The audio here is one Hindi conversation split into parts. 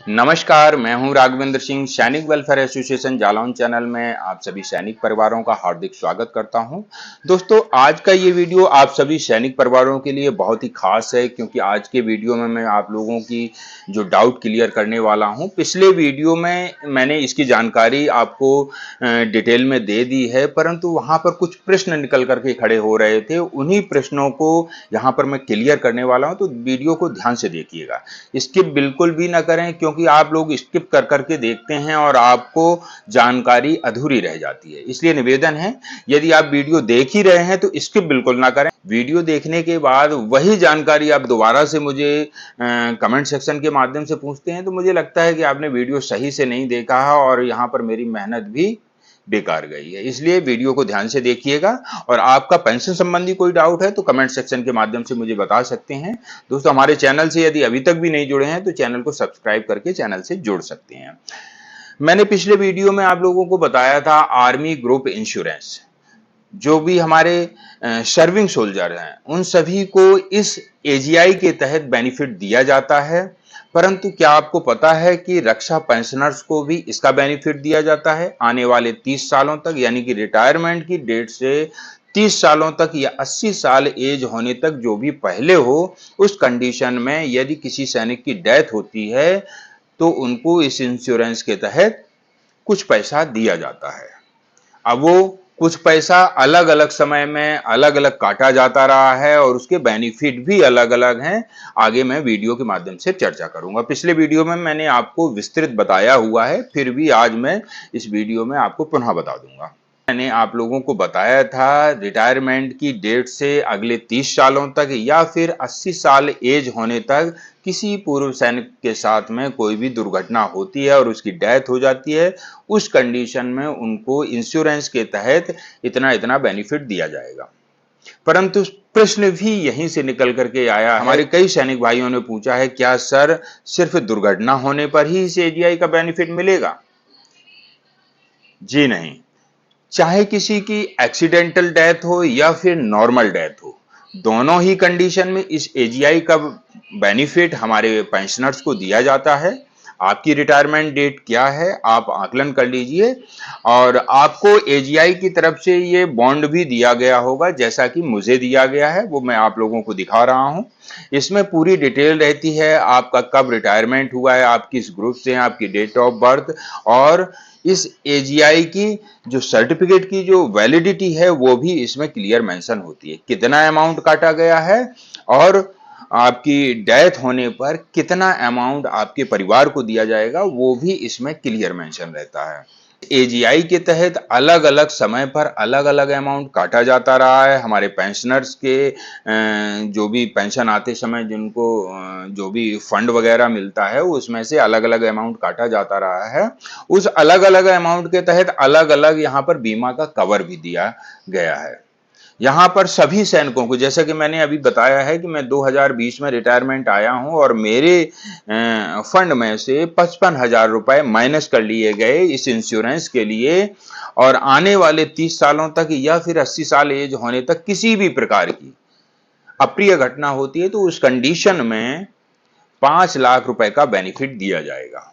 नमस्कार, मैं हूं राघवेंद्र सिंह। सैनिक वेलफेयर एसोसिएशन जालौन चैनल में आप सभी सैनिक परिवारों का हार्दिक स्वागत करता हूं। दोस्तों, आज का ये वीडियो आप सभी सैनिक परिवारों के लिए बहुत ही खास है, क्योंकि आज के वीडियो में मैं आप लोगों की जो डाउट क्लियर करने वाला हूं। पिछले वीडियो में मैंने इसकी जानकारी आपको डिटेल में दे दी है, परंतु वहां पर कुछ प्रश्न निकल करके खड़े हो रहे थे। उन्हीं प्रश्नों को यहां पर मैं क्लियर करने वाला हूं, तो वीडियो को ध्यान से देखिएगा। स्किप बिल्कुल भी ना करें, क्योंकि आप लोग स्किप कर करके देखते हैं और आपको जानकारी अधूरी रह जाती है। इसलिए निवेदन है, यदि आप वीडियो देख ही रहे हैं तो स्किप बिल्कुल ना करें। वीडियो देखने के बाद वही जानकारी आप दोबारा से मुझे कमेंट सेक्शन के माध्यम से पूछते हैं, तो मुझे लगता है कि आपने वीडियो सही से नहीं देखा है और यहां पर मेरी मेहनत भी बेकार गई है। इसलिए वीडियो को ध्यान से देखिएगा, और आपका पेंशन संबंधी कोई डाउट है तो कमेंट सेक्शन के माध्यम से मुझे बता सकते हैं। दोस्तों, हमारे चैनल से यदि अभी तक भी नहीं जुड़े हैं तो चैनल को सब्सक्राइब करके चैनल से जुड़ सकते हैं। मैंने पिछले वीडियो में आप लोगों को बताया था आर्मी ग्रुप इंश्योरेंस, जो भी हमारे सर्विंग सोल्जर हैं उन सभी को इस एजीआई के तहत बेनिफिट दिया जाता है। परंतु क्या आपको पता है कि रक्षा पेंशनर्स को भी इसका बेनिफिट दिया जाता है आने वाले 30 सालों तक, यानी कि रिटायरमेंट की डेट से 30 सालों तक या 80 साल एज होने तक, जो भी पहले हो, उस कंडीशन में यदि किसी सैनिक की डेथ होती है तो उनको इस इंश्योरेंस के तहत कुछ पैसा दिया जाता है। अब वो कुछ पैसा अलग अलग समय में अलग अलग काटा जाता रहा है और उसके बेनिफिट भी अलग अलग हैं। आगे मैं वीडियो के माध्यम से चर्चा करूंगा। पिछले वीडियो में मैंने आपको विस्तृत बताया हुआ है, फिर भी आज मैं इस वीडियो में आपको पुनः बता दूंगा। मैंने आप लोगों को बताया था रिटायरमेंट की डेट से अगले 30 सालों तक या फिर 80 साल एज होने तक किसी पूर्व सैनिक के साथ में कोई भी दुर्घटना होती है और उसकी डेथ हो जाती है, उस कंडीशन में उनको इंश्योरेंस के तहत इतना इतना बेनिफिट दिया जाएगा। परंतु प्रश्न भी यहीं से निकल करके आया है। हमारे कई सैनिक भाइयों ने पूछा है, क्या सर सिर्फ दुर्घटना होने पर ही इस एजीआई का बेनिफिट मिलेगा? जी नहीं, चाहे किसी की एक्सीडेंटल डेथ हो या फिर नॉर्मल डेथ हो, दोनों ही कंडीशन में इस एजीआई का बेनिफिट हमारे पेंशनर्स को दिया जाता है। आपकी रिटायरमेंट डेट क्या है आप आकलन कर लीजिए, और आपको एजीआई की तरफ से ये बॉन्ड भी दिया गया होगा, जैसा कि मुझे दिया गया है, वो मैं आप लोगों को दिखा रहा हूं। इसमें पूरी डिटेल रहती है, आपका कब रिटायरमेंट हुआ है, आप किस ग्रुप से हैं, आपकी डेट ऑफ बर्थ, और इस एजीआई की जो सर्टिफिकेट की जो वैलिडिटी है वो भी इसमें क्लियर मेंशन होती है। कितना अमाउंट काटा गया है और आपकी डेथ होने पर कितना अमाउंट आपके परिवार को दिया जाएगा, वो भी इसमें क्लियर मेंशन रहता है। एजीआई के तहत अलग अलग समय पर अलग अलग अमाउंट काटा जाता रहा है। हमारे पेंशनर्स के जो भी पेंशन आते समय जिनको जो भी फंड वगैरह मिलता है उसमें से अलग अलग अमाउंट काटा जाता रहा है। उस अलग अलग अमाउंट के तहत अलग अलग यहाँ पर बीमा का कवर भी दिया गया है। यहाँ पर सभी सैनिकों को, जैसा कि मैंने अभी बताया है कि मैं 2020 में रिटायरमेंट आया हूं और मेरे फंड में से 55,000 रुपए माइनस कर लिए गए इस इंश्योरेंस के लिए, और आने वाले 30 सालों तक या फिर 80 साल एज होने तक किसी भी प्रकार की अप्रिय घटना होती है तो उस कंडीशन में 5 लाख रुपए का बेनिफिट दिया जाएगा।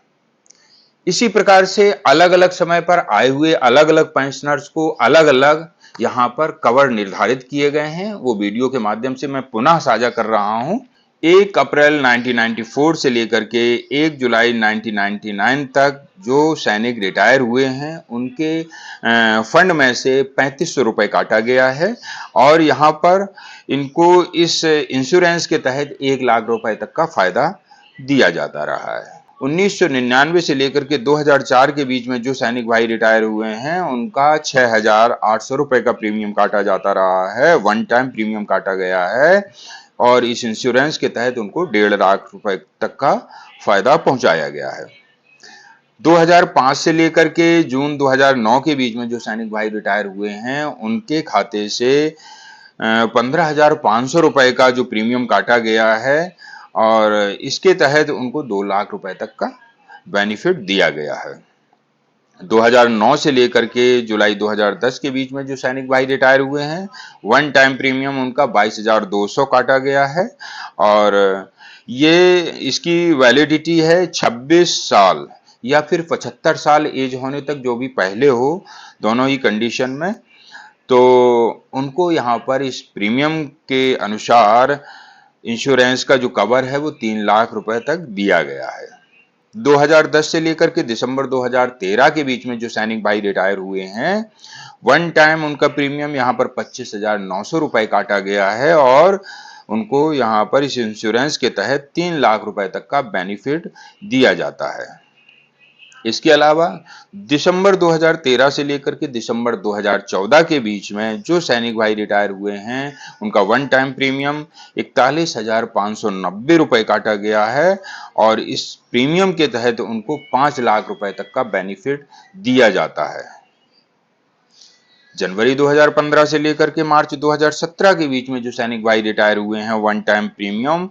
इसी प्रकार से अलग अलग समय पर आए हुए अलग अलग पेंशनर्स को अलग अलग यहां पर कवर निर्धारित किए गए हैं, वो वीडियो के माध्यम से मैं पुनः साझा कर रहा हूं। 1 अप्रैल 1994 से लेकर के 1 जुलाई 1999 तक जो सैनिक रिटायर हुए हैं उनके फंड में से 3500 रुपए काटा गया है, और यहाँ पर इनको इस इंश्योरेंस के तहत 1 लाख रुपए तक का फायदा दिया जाता रहा है। 1999 से लेकर के 2004 के बीच में जो सैनिक भाई रिटायर हुए हैं उनका 6,800 रुपए का प्रीमियम काटा जाता रहा है, वन टाइम प्रीमियम काटा गया है, और इस इंश्योरेंस के तहत उनको 1.5 लाख रुपए तक का फायदा पहुंचाया गया है। 2005 से लेकर के जून 2009 के बीच में जो सैनिक भाई रिटायर हुए हैं उनके खाते से 15,500 रुपए का जो प्रीमियम काटा गया है, और इसके तहत उनको 2 लाख रुपए तक का बेनिफिट दिया गया है। 2009 से लेकर के जुलाई 2010 के बीच में जो सैनिक भाई रिटायर हुए हैं वन टाइम प्रीमियम उनका 22,200 काटा गया है, और ये इसकी वैलिडिटी है 26 साल या फिर 75 साल एज होने तक, जो भी पहले हो, दोनों ही कंडीशन में। तो उनको यहाँ पर इस प्रीमियम के अनुसार इंश्योरेंस का जो कवर है वो 3 लाख रुपए तक दिया गया है। 2010 से लेकर के दिसंबर 2013 के बीच में जो सैनिक भाई रिटायर हुए हैं, वन टाइम उनका प्रीमियम यहाँ पर 25,900 रुपए काटा गया है और उनको यहाँ पर इस इंश्योरेंस के तहत 3 लाख रुपए तक का बेनिफिट दिया जाता है। इसके अलावा दिसंबर 2013 से लेकर के दिसंबर 2014 के बीच में जो सैनिक भाई रिटायर हुए हैं, उनका वन टाइम प्रीमियम 41,590 रुपए काटा गया है और इस प्रीमियम के तहत उनको 5 लाख रुपए तक का बेनिफिट दिया जाता है। जनवरी 2015 से लेकर के मार्च 2017 के बीच में जो सैनिक भाई रिटायर हुए हैं, वन टाइम प्रीमियम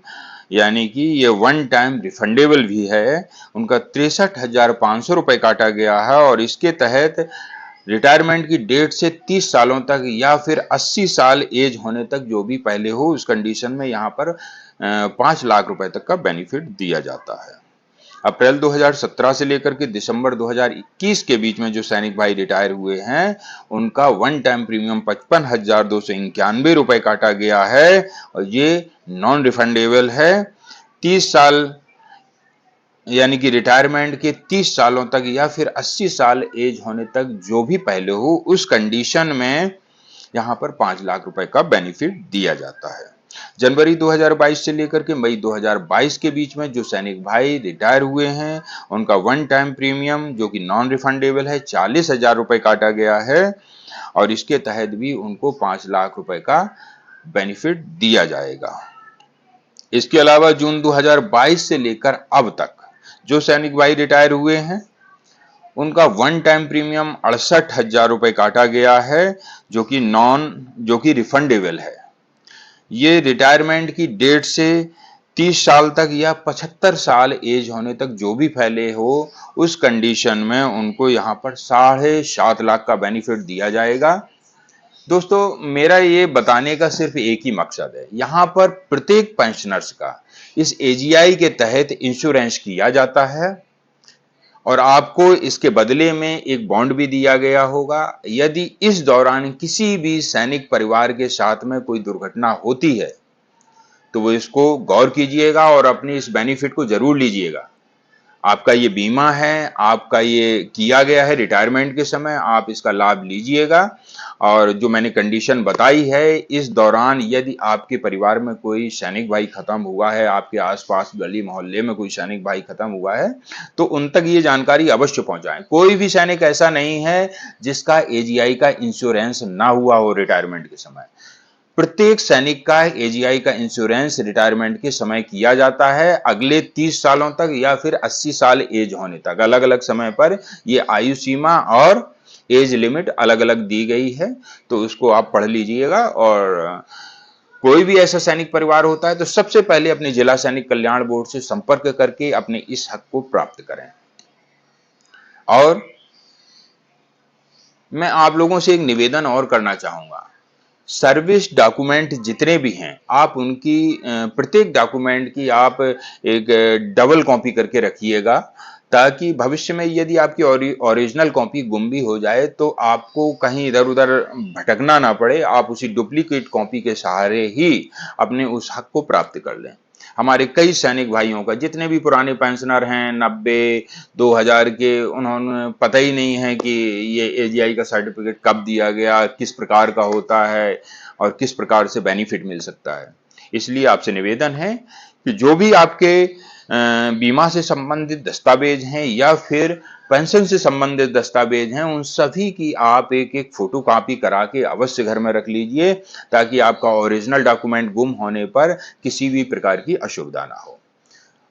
यानी कि ये वन टाइम रिफंडेबल भी है, उनका 63,500 रुपए काटा गया है और इसके तहत रिटायरमेंट की डेट से 30 सालों तक या फिर 80 साल एज होने तक जो भी पहले हो, उस कंडीशन में यहाँ पर 5 लाख रुपए तक का बेनिफिट दिया जाता है। अप्रैल 2017 से लेकर के दिसंबर 2021 के बीच में जो सैनिक भाई रिटायर हुए हैं, उनका वन टाइम प्रीमियम 55,291 रुपए काटा गया है और ये नॉन रिफंडेबल है। 30 साल यानी कि रिटायरमेंट के 30 सालों तक या फिर 80 साल एज होने तक जो भी पहले हो, उस कंडीशन में यहाँ पर 5 लाख रुपए का बेनिफिट दिया जाता है। जनवरी 2022 से लेकर के मई 2022 के बीच में जो सैनिक भाई रिटायर हुए हैं, उनका वन टाइम प्रीमियम जो कि नॉन रिफंडेबल है 40,000 रुपए काटा गया है और इसके तहत भी उनको 5 लाख रुपए का बेनिफिट दिया जाएगा। इसके अलावा जून 2022 से लेकर अब तक जो सैनिक भाई रिटायर हुए हैं, उनका वन टाइम प्रीमियम 68,000 रुपए काटा गया है जो कि रिफंडेबल है। ये रिटायरमेंट की डेट से 30 साल तक या 75 साल एज होने तक जो भी फैले हो, उस कंडीशन में उनको यहाँ पर 7.5 लाख का बेनिफिट दिया जाएगा। दोस्तों, मेरा ये बताने का सिर्फ एक ही मकसद है, यहाँ पर प्रत्येक पेंशनर्स का इस एजीआई के तहत इंश्योरेंस किया जाता है और आपको इसके बदले में एक बॉन्ड भी दिया गया होगा। यदि इस दौरान किसी भी सैनिक परिवार के साथ में कोई दुर्घटना होती है, तो वो इसको गौर कीजिएगा और अपनी इस बेनिफिट को जरूर लीजिएगा। आपका ये बीमा है, आपका ये किया गया है रिटायरमेंट के समय, आप इसका लाभ लीजिएगा। और जो मैंने कंडीशन बताई है, इस दौरान यदि आपके परिवार में कोई सैनिक भाई खत्म हुआ है, आपके आसपास गली मोहल्ले में कोई सैनिक भाई खत्म हुआ है, तो उन तक ये जानकारी अवश्य पहुंचाएं। कोई भी सैनिक ऐसा नहीं है जिसका एजीआई का इंश्योरेंस ना हुआ हो रिटायरमेंट के समय। प्रत्येक सैनिक का एजीआई का इंश्योरेंस रिटायरमेंट के समय किया जाता है, अगले 30 सालों तक या फिर 80 साल एज होने तक। अलग अलग समय पर ये आयु सीमा और एज लिमिट अलग अलग दी गई है, तो उसको आप पढ़ लीजिएगा। और कोई भी ऐसा सैनिक परिवार होता है तो सबसे पहले अपने जिला सैनिक कल्याण बोर्ड से संपर्क करके अपने इस हक को प्राप्त करें। और मैं आप लोगों से एक निवेदन और करना चाहूंगा, सर्विस डॉक्यूमेंट जितने भी हैं, आप उनकी प्रत्येक डॉक्यूमेंट की आप एक डबल कॉपी करके रखिएगा, ताकि भविष्य में यदि आपकी ओरिजिनल कॉपी गुम भी हो जाए तो आपको कहीं इधर उधर भटकना ना पड़े, आप उसी डुप्लीकेट कॉपी के सहारे ही अपने उस हक को प्राप्त कर लें। हमारे कई सैनिक भाइयों का, जितने भी पुराने पेंशनर हैं 90 2000 के, उन्होंने पता ही नहीं है कि ये एजीआई का सर्टिफिकेट कब दिया गया, किस प्रकार का होता है और किस प्रकार से बेनिफिट मिल सकता है। इसलिए आपसे निवेदन है कि जो भी आपके बीमा से संबंधित दस्तावेज हैं या फिर पेंशन से संबंधित दस्तावेज हैं, उन सभी की आप एक एक फोटो कॉपी करा के अवश्य घर में रख लीजिए, ताकि आपका ओरिजिनल डॉक्यूमेंट गुम होने पर किसी भी प्रकार की असुविधा ना हो।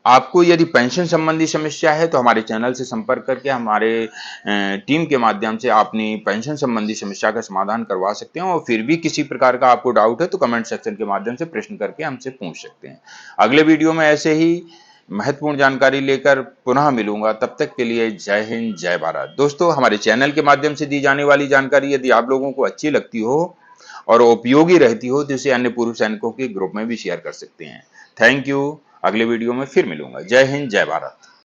आपको यदि पेंशन संबंधी समस्या है तो हमारे चैनल से संपर्क करके हमारे टीम के माध्यम से अपनी पेंशन संबंधी समस्या का समाधान करवा सकते हैं। और फिर भी किसी प्रकार का आपको डाउट है तो कमेंट सेक्शन के माध्यम से प्रश्न करके हमसे पूछ सकते हैं। अगले वीडियो में ऐसे ही महत्वपूर्ण जानकारी लेकर पुनः मिलूंगा, तब तक के लिए जय हिंद, जय भारत। दोस्तों, हमारे चैनल के माध्यम से दी जाने वाली जानकारी यदि आप लोगों को अच्छी लगती हो और उपयोगी रहती हो तो इसे अन्य पूर्व सैनिकों के ग्रुप में भी शेयर कर सकते हैं। Thank you. अगले वीडियो में फिर मिलूंगा। जय हिंद, जय भारत।